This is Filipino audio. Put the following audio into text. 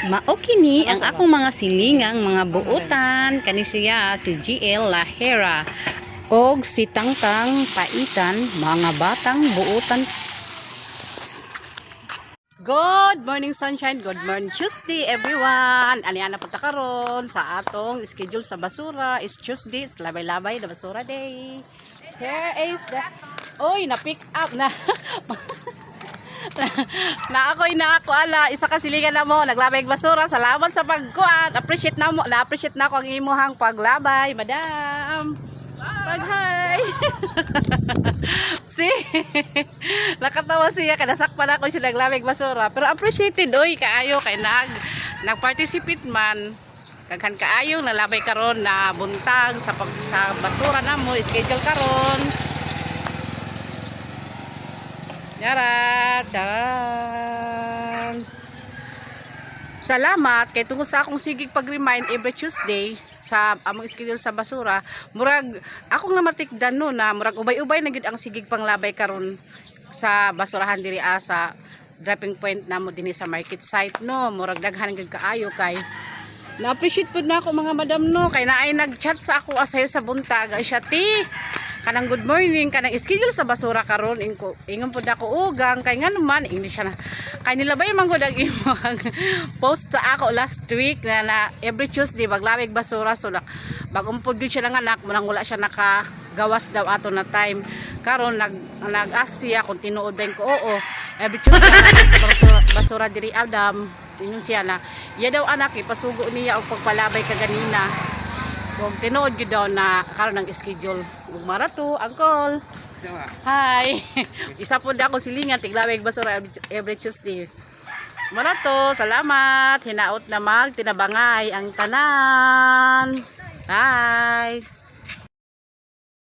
Mao kini ang akong mga silingang mga buotan kani siya si GL Lahera og si Tangtang Paitan, mga batang buotan. Good morning sunshine, good morning Tuesday everyone. Ani ana punta karon sa atong schedule sa basura is Tuesday, labay-labay na basura day. Here is the oy na pick up na na ako ala isa ka silingan na mo naglabay og basura. Salamat sa pagkuan, appreciate na mo, na-appreciate na ko ang imuhang paglabay madam. Pag hi. Si nakatawa siya kada sakpan ako siya naglabay og basura, pero appreciated oy kaayo kay nag-participate man. Daghan kaayo nalabay karon na buntag sa basura namo schedule karon. Yarat, charan. Salamat kay tungod sa akong sigig pag-remind every Tuesday sa among schedule sa basura. Murag akong namatikdan no na murag ubay-ubay na gyud ang sigig panglabay karon sa basurahan diri sa dropping point namo dinhi sa market site no. Murag daghan gyud kaayo kay na-appreciate pud na ako mga madam no kay naay nag-chat sa ako asayo sa buntag ay siya ti kanang good morning kanang schedule sa basura karon ingon pud ako ugang kay nga naman English na kay nilabay man gud ang imong post sa ako last week na every Tuesday maglabay basura so bagong pud siya ng anak mo nang wala siya nakagawas daw ato na time karon nag-ask siya kung tinuod ba ko oo every Tuesday sa basura diri Adam ingon siya na iya daw anak ipasugo niya og pagpalabay kaganina ug tinuod gyud daw na karon ang schedule ug marato uncle hi isa po ako silingan tiglaway basura every Tuesday marato salamat hinaot na mag tinabangay ang tanan bye.